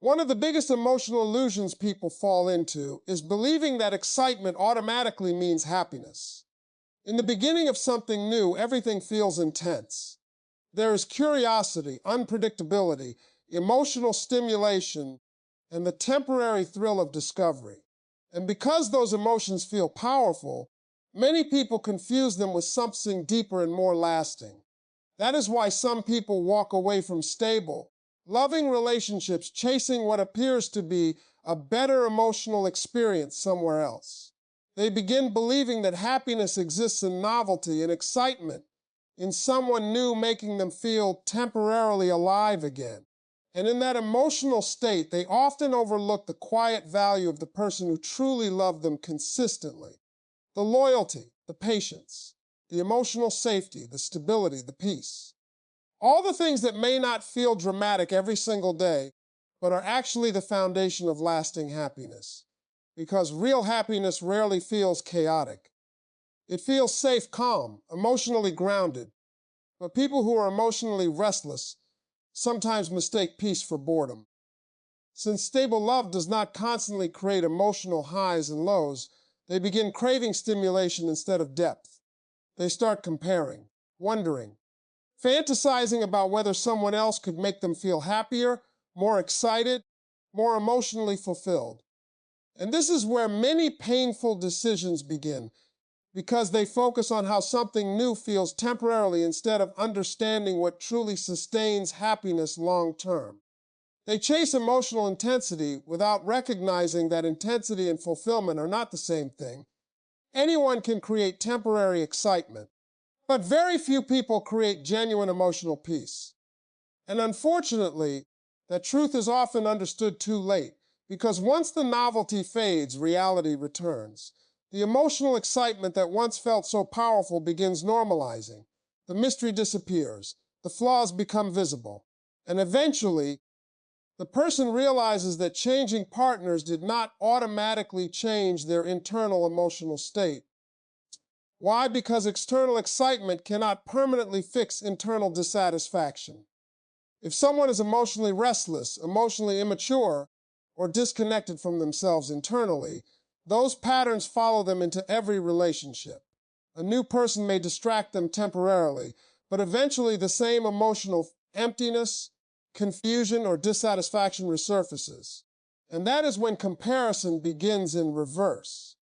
One of the biggest emotional illusions people fall into is believing that excitement automatically means happiness. In the beginning of something new, everything feels intense. There is curiosity, unpredictability, emotional stimulation, and the temporary thrill of discovery. And because those emotions feel powerful, many people confuse them with something deeper and more lasting. That is why some people walk away from stable, loving relationships chasing what appears to be a better emotional experience somewhere else. They begin believing that happiness exists in novelty and excitement, in someone new making them feel temporarily alive again. And in that emotional state, they often overlook the quiet value of the person who truly loved them consistently. The loyalty, the patience, the emotional safety, the stability, the peace. All the things that may not feel dramatic every single day, but are actually the foundation of lasting happiness. Because real happiness rarely feels chaotic. It feels safe, calm, emotionally grounded. But people who are emotionally restless sometimes mistake peace for boredom. Since stable love does not constantly create emotional highs and lows, they begin craving stimulation instead of depth. They start comparing, wondering, fantasizing about whether someone else could make them feel happier, more excited, more emotionally fulfilled. And this is where many painful decisions begin, because they focus on how something new feels temporarily instead of understanding what truly sustains happiness long term. They chase emotional intensity without recognizing that intensity and fulfillment are not the same thing. Anyone can create temporary excitement, but very few people create genuine emotional peace. And unfortunately, that truth is often understood too late, because once the novelty fades, reality returns. The emotional excitement that once felt so powerful begins normalizing. The mystery disappears, the flaws become visible, and eventually, the person realizes that changing partners did not automatically change their internal emotional state. Why? Because external excitement cannot permanently fix internal dissatisfaction. If someone is emotionally restless, emotionally immature, or disconnected from themselves internally, those patterns follow them into every relationship. A new person may distract them temporarily, but eventually the same emotional emptiness, confusion, or dissatisfaction resurfaces. And that is when comparison begins in reverse.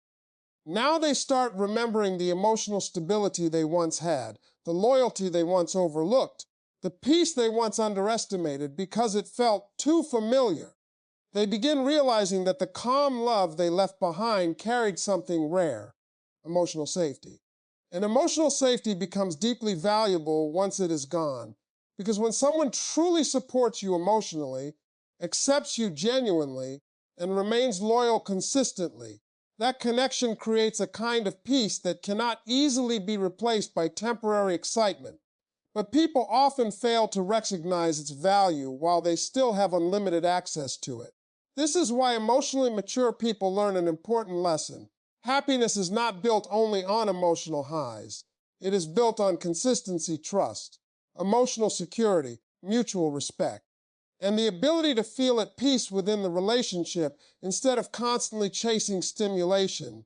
Now they start remembering the emotional stability they once had, the loyalty they once overlooked, the peace they once underestimated because it felt too familiar. They begin realizing that the calm love they left behind carried something rare, emotional safety. And emotional safety becomes deeply valuable once it is gone. Because when someone truly supports you emotionally, accepts you genuinely, and remains loyal consistently, that connection creates a kind of peace that cannot easily be replaced by temporary excitement. But people often fail to recognize its value while they still have unlimited access to it. This is why emotionally mature people learn an important lesson. Happiness is not built only on emotional highs. It is built on consistency, trust, emotional security, mutual respect, and the ability to feel at peace within the relationship instead of constantly chasing stimulation.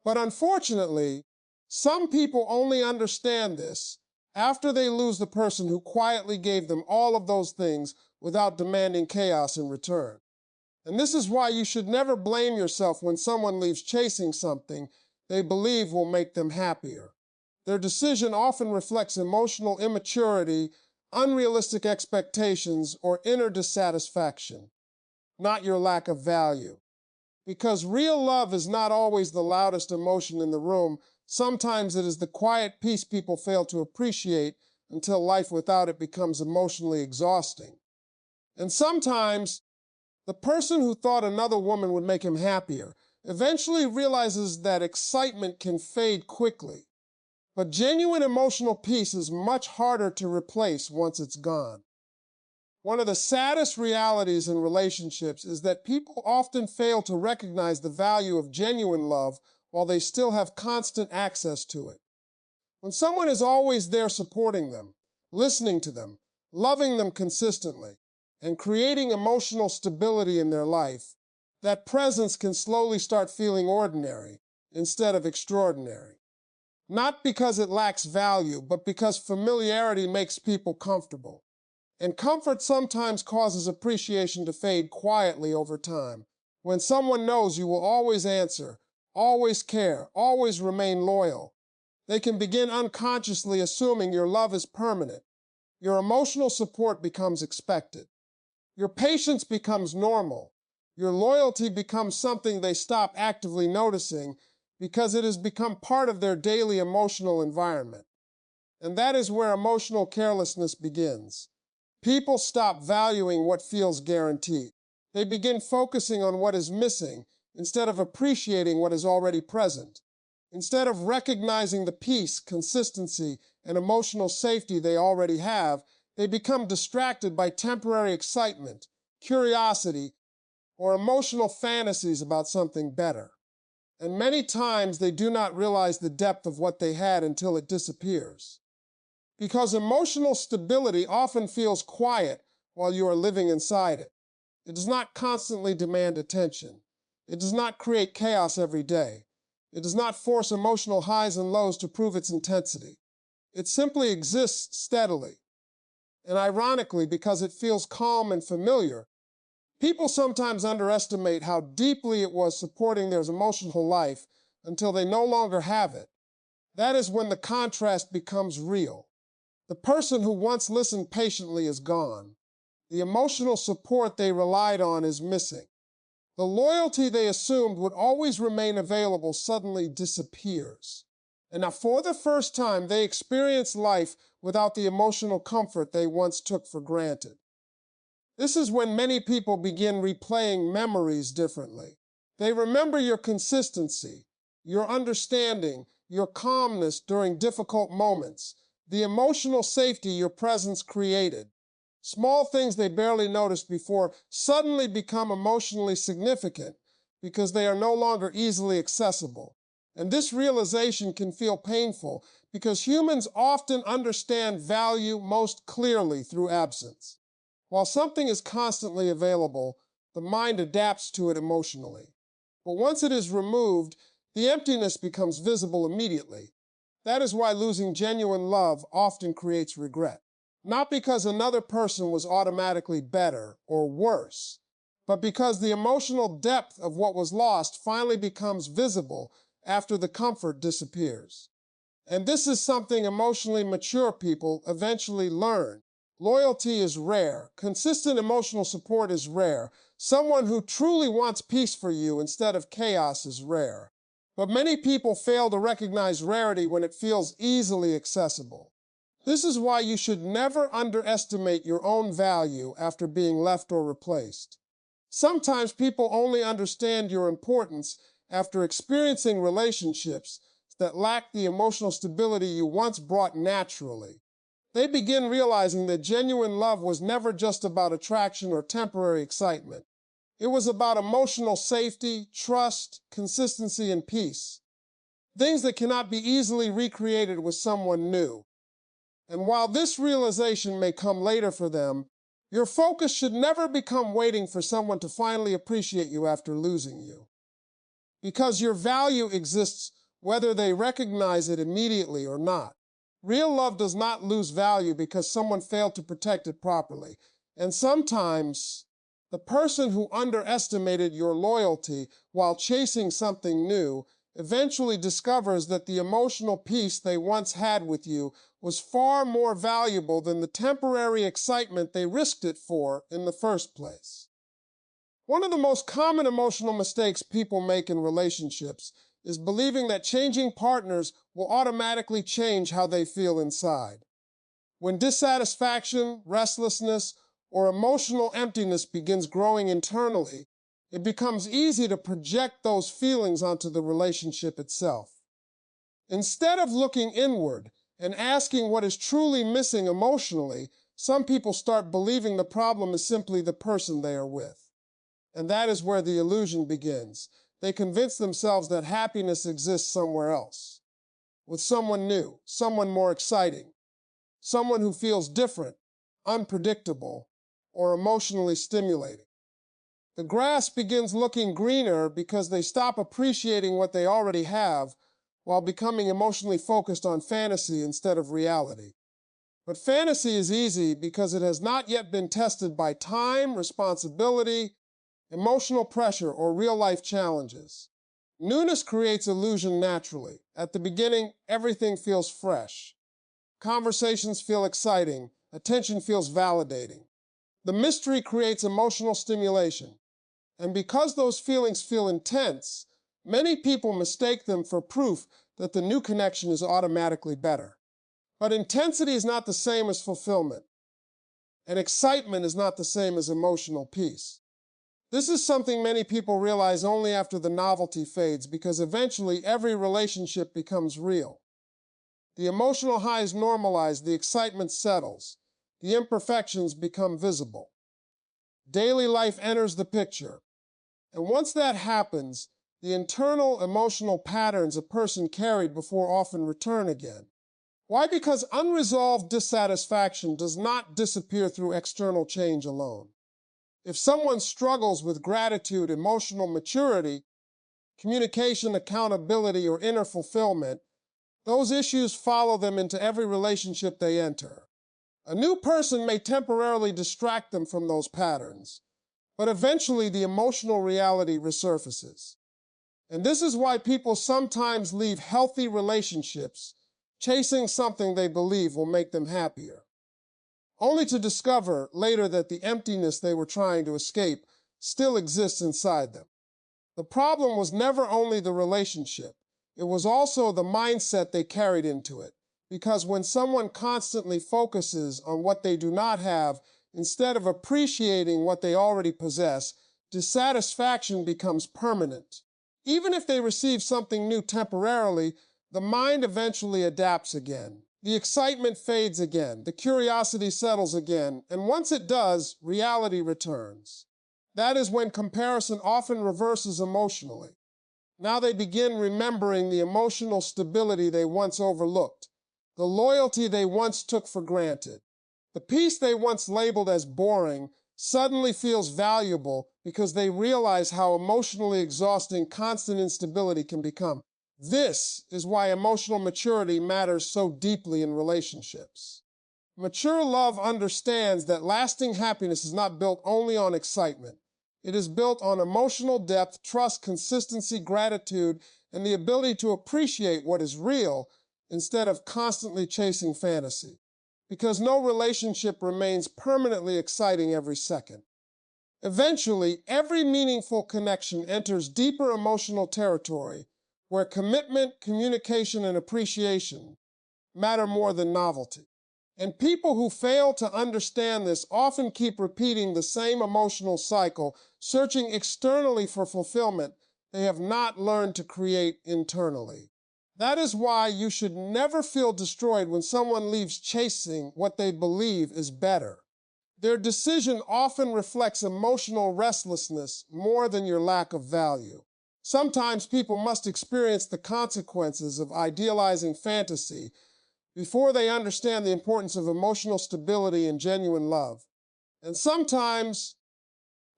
But unfortunately, some people only understand this after they lose the person who quietly gave them all of those things without demanding chaos in return. And this is why you should never blame yourself when someone leaves chasing something they believe will make them happier. Their decision often reflects emotional immaturity, unrealistic expectations, or inner dissatisfaction, not your lack of value. Because real love is not always the loudest emotion in the room. Sometimes it is the quiet peace people fail to appreciate until life without it becomes emotionally exhausting. And sometimes the person who thought another woman would make him happier eventually realizes that excitement can fade quickly. But genuine emotional peace is much harder to replace once it's gone. One of the saddest realities in relationships is that people often fail to recognize the value of genuine love while they still have constant access to it. When someone is always there supporting them, listening to them, loving them consistently, and creating emotional stability in their life, that presence can slowly start feeling ordinary instead of extraordinary. Not because it lacks value, but because familiarity makes people comfortable. And comfort sometimes causes appreciation to fade quietly over time. When someone knows you will always answer, always care, always remain loyal, they can begin unconsciously assuming your love is permanent. Your emotional support becomes expected. Your patience becomes normal. Your loyalty becomes something they stop actively noticing because it has become part of their daily emotional environment. And that is where emotional carelessness begins. People stop valuing what feels guaranteed. They begin focusing on what is missing instead of appreciating what is already present. Instead of recognizing the peace, consistency, and emotional safety they already have, they become distracted by temporary excitement, curiosity, or emotional fantasies about something better. And many times they do not realize the depth of what they had until it disappears. Because emotional stability often feels quiet while you are living inside it. It does not constantly demand attention. It does not create chaos every day. It does not force emotional highs and lows to prove its intensity. It simply exists steadily. And ironically, because it feels calm and familiar, people sometimes underestimate how deeply it was supporting their emotional life until they no longer have it. That is when the contrast becomes real. The person who once listened patiently is gone. The emotional support they relied on is missing. The loyalty they assumed would always remain available suddenly disappears. And now, for the first time, they experience life without the emotional comfort they once took for granted. This is when many people begin replaying memories differently. They remember your consistency, your understanding, your calmness during difficult moments, the emotional safety your presence created. Small things they barely noticed before suddenly become emotionally significant because they are no longer easily accessible. And this realization can feel painful because humans often understand value most clearly through absence. While something is constantly available, the mind adapts to it emotionally. But once it is removed, the emptiness becomes visible immediately. That is why losing genuine love often creates regret. Not because another person was automatically better or worse, but because the emotional depth of what was lost finally becomes visible after the comfort disappears. And this is something emotionally mature people eventually learn. Loyalty is rare. Consistent emotional support is rare. Someone who truly wants peace for you instead of chaos is rare. But many people fail to recognize rarity when it feels easily accessible. This is why you should never underestimate your own value after being left or replaced. Sometimes people only understand your importance after experiencing relationships that lack the emotional stability you once brought naturally. They begin realizing that genuine love was never just about attraction or temporary excitement. It was about emotional safety, trust, consistency, and peace. Things that cannot be easily recreated with someone new. And while this realization may come later for them, your focus should never become waiting for someone to finally appreciate you after losing you. Because your value exists whether they recognize it immediately or not. Real love does not lose value because someone failed to protect it properly. And sometimes, the person who underestimated your loyalty while chasing something new eventually discovers that the emotional peace they once had with you was far more valuable than the temporary excitement they risked it for in the first place. One of the most common emotional mistakes people make in relationships is believing that changing partners will automatically change how they feel inside. When dissatisfaction, restlessness, or emotional emptiness begins growing internally, it becomes easy to project those feelings onto the relationship itself. Instead of looking inward and asking what is truly missing emotionally, some people start believing the problem is simply the person they are with. And that is where the illusion begins. They convince themselves that happiness exists somewhere else, with someone new, someone more exciting, someone who feels different, unpredictable, or emotionally stimulating. The grass begins looking greener because they stop appreciating what they already have while becoming emotionally focused on fantasy instead of reality. But fantasy is easy because it has not yet been tested by time, responsibility, emotional pressure, or real-life challenges. Newness creates illusion naturally. At the beginning, everything feels fresh. Conversations feel exciting. Attention feels validating. The mystery creates emotional stimulation. And because those feelings feel intense, many people mistake them for proof that the new connection is automatically better. But intensity is not the same as fulfillment, and excitement is not the same as emotional peace. This is something many people realize only after the novelty fades, because eventually every relationship becomes real. The emotional highs normalize, the excitement settles, the imperfections become visible. Daily life enters the picture. And once that happens, the internal emotional patterns a person carried before often return again. Why? Because unresolved dissatisfaction does not disappear through external change alone. If someone struggles with gratitude, emotional maturity, communication, accountability, or inner fulfillment, those issues follow them into every relationship they enter. A new person may temporarily distract them from those patterns, but eventually the emotional reality resurfaces. And this is why people sometimes leave healthy relationships chasing something they believe will make them happier, only to discover later that the emptiness they were trying to escape still exists inside them. The problem was never only the relationship, it was also the mindset they carried into it. Because when someone constantly focuses on what they do not have instead of appreciating what they already possess, dissatisfaction becomes permanent. Even if they receive something new temporarily, the mind eventually adapts again. The excitement fades again, the curiosity settles again, and once it does, reality returns. That is when comparison often reverses emotionally. Now they begin remembering the emotional stability they once overlooked, the loyalty they once took for granted. The peace they once labeled as boring suddenly feels valuable because they realize how emotionally exhausting constant instability can become. This is why emotional maturity matters so deeply in relationships. Mature love understands that lasting happiness is not built only on excitement. It is built on emotional depth, trust, consistency, gratitude, and the ability to appreciate what is real instead of constantly chasing fantasy. Because no relationship remains permanently exciting every second. Eventually, every meaningful connection enters deeper emotional territory where commitment, communication, and appreciation matter more than novelty. And people who fail to understand this often keep repeating the same emotional cycle, searching externally for fulfillment they have not learned to create internally. That is why you should never feel destroyed when someone leaves chasing what they believe is better. Their decision often reflects emotional restlessness more than your lack of value. Sometimes people must experience the consequences of idealizing fantasy before they understand the importance of emotional stability and genuine love. And sometimes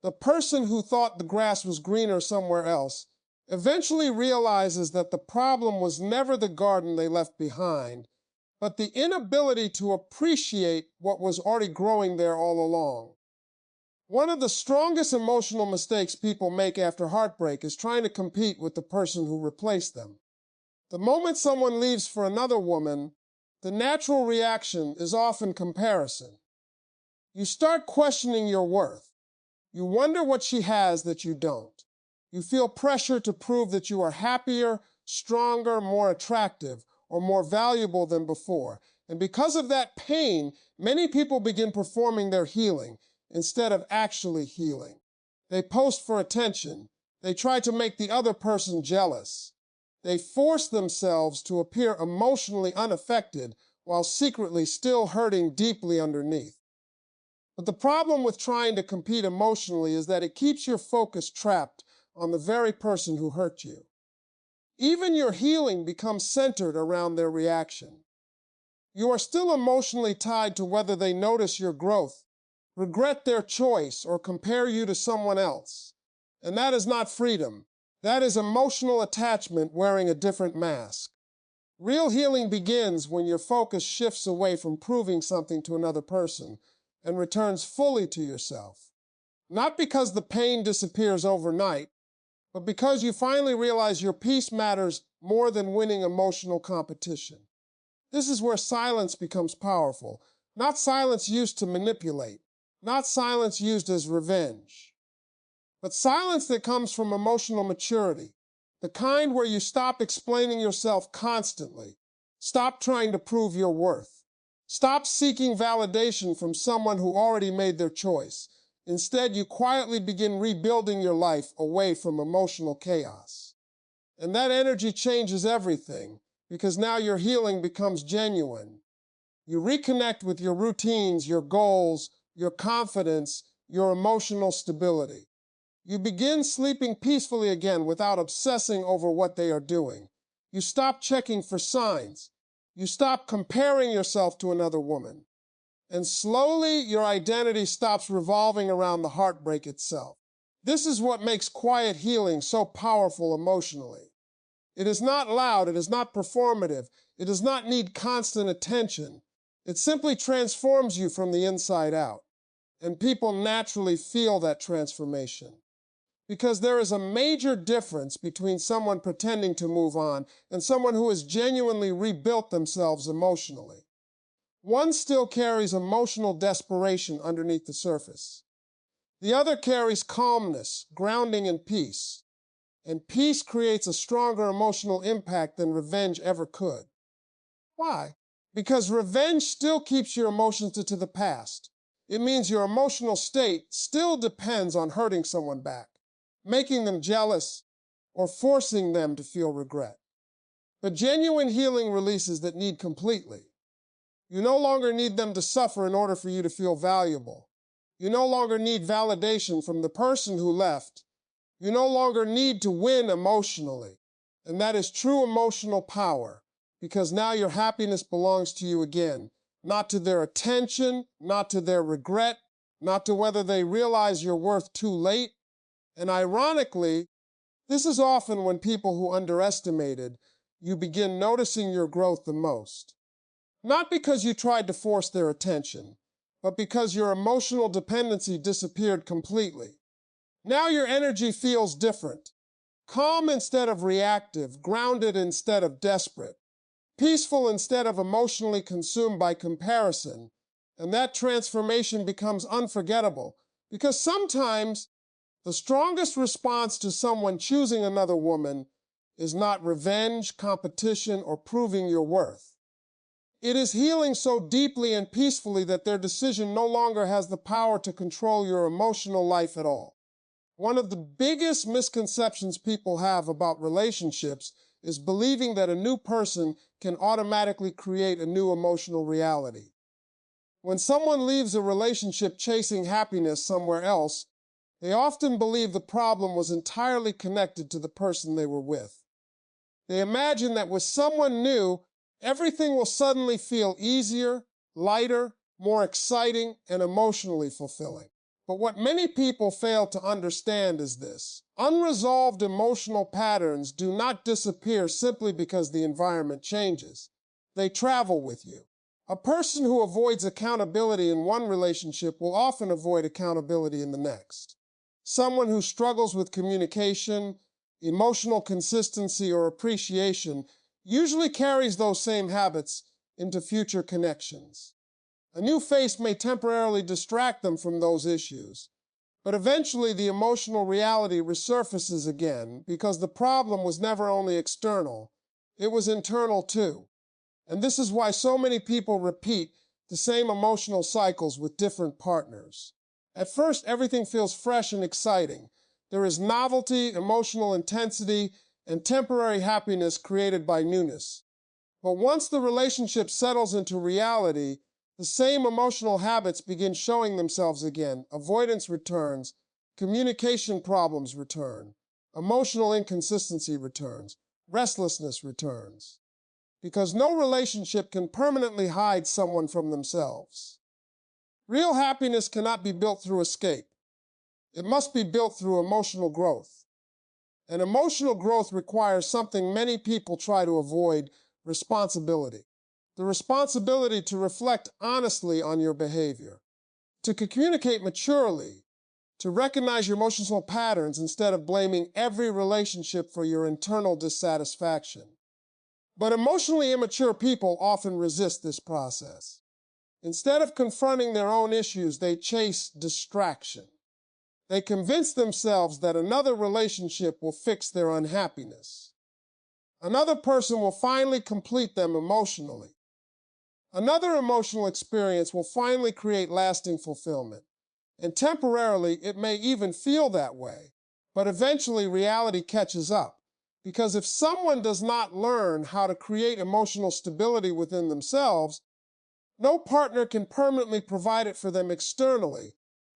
the person who thought the grass was greener somewhere else eventually realizes that the problem was never the garden they left behind, but the inability to appreciate what was already growing there all along. One of the strongest emotional mistakes people make after heartbreak is trying to compete with the person who replaced them. The moment someone leaves for another woman, the natural reaction is often comparison. You start questioning your worth. You wonder what she has that you don't. You feel pressure to prove that you are happier, stronger, more attractive, or more valuable than before. And because of that pain, many people begin performing their healing instead of actually healing. They post for attention. They try to make the other person jealous. They force themselves to appear emotionally unaffected while secretly still hurting deeply underneath. But the problem with trying to compete emotionally is that it keeps your focus trapped on the very person who hurt you. Even your healing becomes centered around their reaction. You are still emotionally tied to whether they notice your growth, regret their choice, or compare you to someone else. And that is not freedom. That is emotional attachment wearing a different mask. Real healing begins when your focus shifts away from proving something to another person and returns fully to yourself. Not because the pain disappears overnight, but because you finally realize your peace matters more than winning emotional competition. This is where silence becomes powerful. Not silence used to manipulate, not silence used as revenge, but silence that comes from emotional maturity, the kind where you stop explaining yourself constantly, stop trying to prove your worth, stop seeking validation from someone who already made their choice. Instead, you quietly begin rebuilding your life away from emotional chaos. And that energy changes everything, because now your healing becomes genuine. You reconnect with your routines, your goals, your confidence, your emotional stability. You begin sleeping peacefully again without obsessing over what they are doing. You stop checking for signs. You stop comparing yourself to another woman. And slowly, your identity stops revolving around the heartbreak itself. This is what makes quiet healing so powerful emotionally. It is not loud, it is not performative, it does not need constant attention. It simply transforms you from the inside out. And people naturally feel that transformation. Because there is a major difference between someone pretending to move on and someone who has genuinely rebuilt themselves emotionally. One still carries emotional desperation underneath the surface. The other carries calmness, grounding, and peace. And peace creates a stronger emotional impact than revenge ever could. Why? Because revenge still keeps your emotions to the past. It means your emotional state still depends on hurting someone back, making them jealous, or forcing them to feel regret. But genuine healing releases that need completely. You no longer need them to suffer in order for you to feel valuable. You no longer need validation from the person who left. You no longer need to win emotionally. And that is true emotional power, because now your happiness belongs to you again, not to their attention, not to their regret, not to whether they realize your worth too late. And ironically, this is often when people who underestimated you begin noticing your growth the most. Not because you tried to force their attention, but because your emotional dependency disappeared completely. Now your energy feels different. Calm instead of reactive, grounded instead of desperate, peaceful instead of emotionally consumed by comparison. And that transformation becomes unforgettable, because sometimes the strongest response to someone choosing another woman is not revenge, competition, or proving your worth. It is healing so deeply and peacefully that their decision no longer has the power to control your emotional life at all. One of the biggest misconceptions people have about relationships is believing that a new person can automatically create a new emotional reality. When someone leaves a relationship chasing happiness somewhere else, they often believe the problem was entirely connected to the person they were with. They imagine that with someone new, everything will suddenly feel easier, lighter, more exciting, and emotionally fulfilling. But what many people fail to understand is this: unresolved emotional patterns do not disappear simply because the environment changes. They travel with you. A person who avoids accountability in one relationship will often avoid accountability in the next. Someone who struggles with communication, emotional consistency, or appreciation usually carries those same habits into future connections. A new face may temporarily distract them from those issues, but eventually the emotional reality resurfaces again because the problem was never only external, it was internal too. And this is why so many people repeat the same emotional cycles with different partners. At first, everything feels fresh and exciting. There is novelty, emotional intensity, and temporary happiness created by newness. But once the relationship settles into reality, the same emotional habits begin showing themselves again. Avoidance returns, communication problems return, emotional inconsistency returns, restlessness returns. Because no relationship can permanently hide someone from themselves. Real happiness cannot be built through escape. It must be built through emotional growth. And emotional growth requires something many people try to avoid: responsibility. The responsibility to reflect honestly on your behavior, to communicate maturely, to recognize your emotional patterns instead of blaming every relationship for your internal dissatisfaction. But emotionally immature people often resist this process. Instead of confronting their own issues, they chase distraction. They convince themselves that another relationship will fix their unhappiness. Another person will finally complete them emotionally. Another emotional experience will finally create lasting fulfillment. And temporarily, it may even feel that way. But eventually, reality catches up. Because if someone does not learn how to create emotional stability within themselves, no partner can permanently provide it for them externally.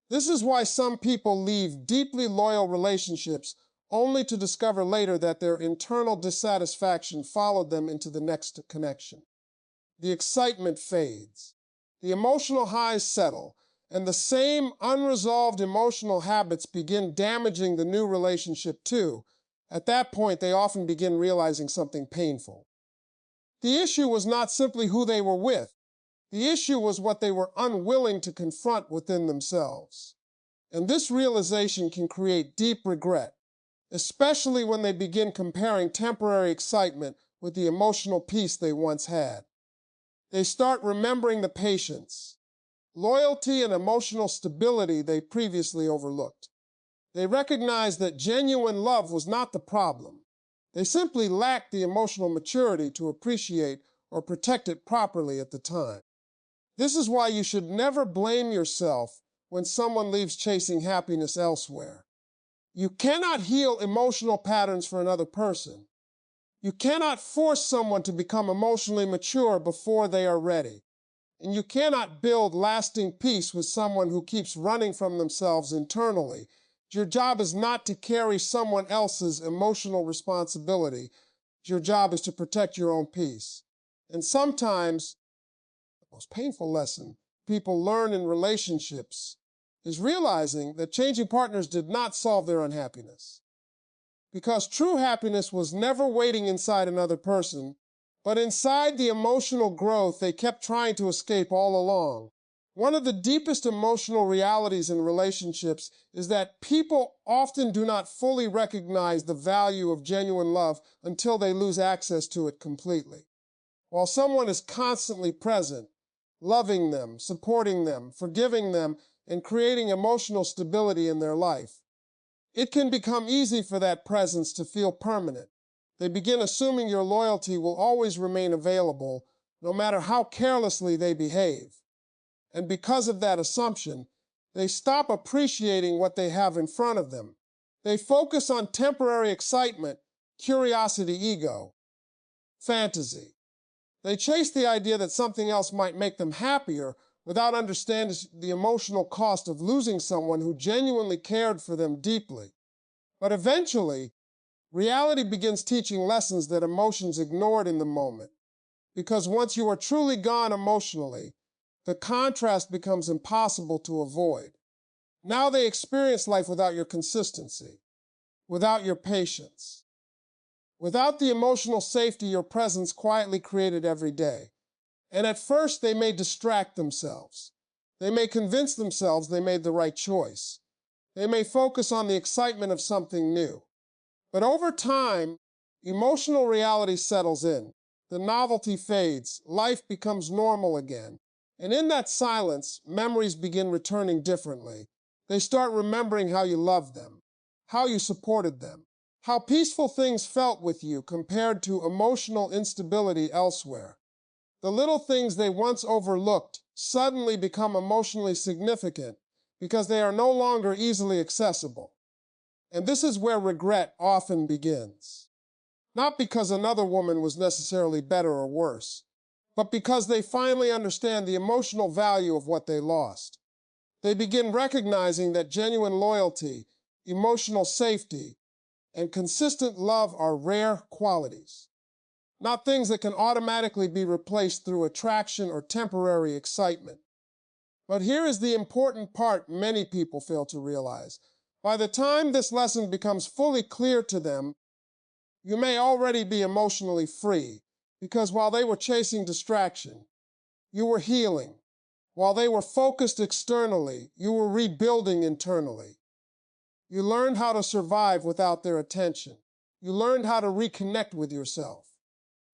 This is why some people leave deeply loyal relationships only to discover later that their internal dissatisfaction followed them into the next connection. The excitement fades, the emotional highs settle, and the same unresolved emotional habits begin damaging the new relationship too. At that point, they often begin realizing something painful. The issue was not simply who they were with. The issue was what they were unwilling to confront within themselves. And this realization can create deep regret, especially when they begin comparing temporary excitement with the emotional peace they once had. They start remembering the patience, loyalty, and emotional stability they previously overlooked. They recognize that genuine love was not the problem. They simply lacked the emotional maturity to appreciate or protect it properly at the time. This is why you should never blame yourself when someone leaves chasing happiness elsewhere. You cannot heal emotional patterns for another person. You cannot force someone to become emotionally mature before they are ready. And you cannot build lasting peace with someone who keeps running from themselves internally. Your job is not to carry someone else's emotional responsibility. Your job is to protect your own peace. And sometimes the most painful lesson people learn in relationships is realizing that changing partners did not solve their unhappiness. Because true happiness was never waiting inside another person, but inside the emotional growth they kept trying to escape all along. One of the deepest emotional realities in relationships is that people often do not fully recognize the value of genuine love until they lose access to it completely. While someone is constantly present, loving them, supporting them, forgiving them, and creating emotional stability in their life, it can become easy for that presence to feel permanent. They begin assuming your loyalty will always remain available, no matter how carelessly they behave. And because of that assumption, they stop appreciating what they have in front of them. They focus on temporary excitement, curiosity, ego, fantasy. They chase the idea that something else might make them happier without understanding the emotional cost of losing someone who genuinely cared for them deeply. But eventually, reality begins teaching lessons that emotions ignored in the moment. Because once you are truly gone emotionally, the contrast becomes impossible to avoid. Now they experience life without your consistency, without your patience, without the emotional safety your presence quietly created every day. And at first, they may distract themselves. They may convince themselves they made the right choice. They may focus on the excitement of something new. But over time, emotional reality settles in. The novelty fades. Life becomes normal again. And in that silence, memories begin returning differently. They start remembering how you loved them, how you supported them, how peaceful things felt with you compared to emotional instability elsewhere. The little things they once overlooked suddenly become emotionally significant because they are no longer easily accessible. And this is where regret often begins. Not because another woman was necessarily better or worse, but because they finally understand the emotional value of what they lost. They begin recognizing that genuine loyalty, emotional safety, and consistent love are rare qualities, not things that can automatically be replaced through attraction or temporary excitement. But here is the important part many people fail to realize. By the time this lesson becomes fully clear to them, you may already be emotionally free, because while they were chasing distraction, you were healing. While they were focused externally, you were rebuilding internally. You learned how to survive without their attention. You learned how to reconnect with yourself.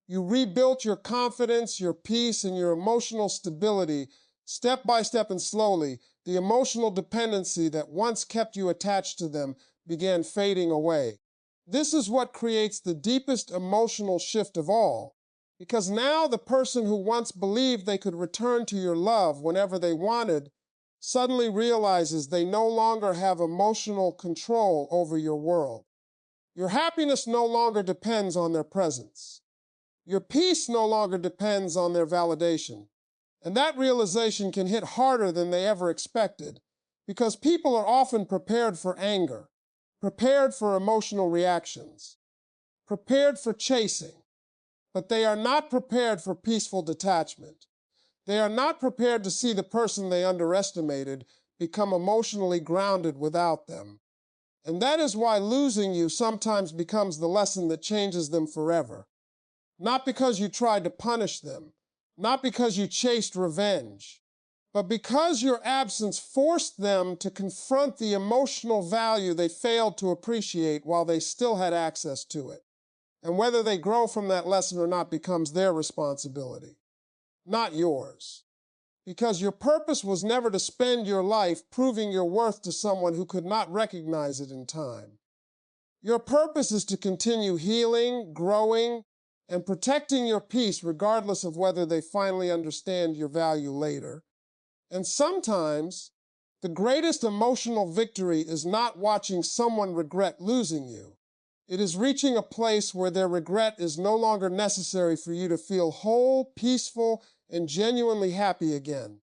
You rebuilt your confidence, your peace, and your emotional stability step by step and slowly. The emotional dependency that once kept you attached to them began fading away. This is what creates the deepest emotional shift of all, because now the person who once believed they could return to your love whenever they wanted suddenly realizes they no longer have emotional control over your world. Your happiness no longer depends on their presence. Your peace no longer depends on their validation. And that realization can hit harder than they ever expected, because people are often prepared for anger, prepared for emotional reactions, prepared for chasing, but they are not prepared for peaceful detachment. They are not prepared to see the person they underestimated become emotionally grounded without them. And that is why losing you sometimes becomes the lesson that changes them forever. Not because you tried to punish them, not because you chased revenge, but because your absence forced them to confront the emotional value they failed to appreciate while they still had access to it. And whether they grow from that lesson or not becomes their responsibility, not yours. Because your purpose was never to spend your life proving your worth to someone who could not recognize it in time. Your purpose is to continue healing, growing, and protecting your peace regardless of whether they finally understand your value later. And sometimes, the greatest emotional victory is not watching someone regret losing you. It is reaching a place where their regret is no longer necessary for you to feel whole, peaceful, and genuinely happy again.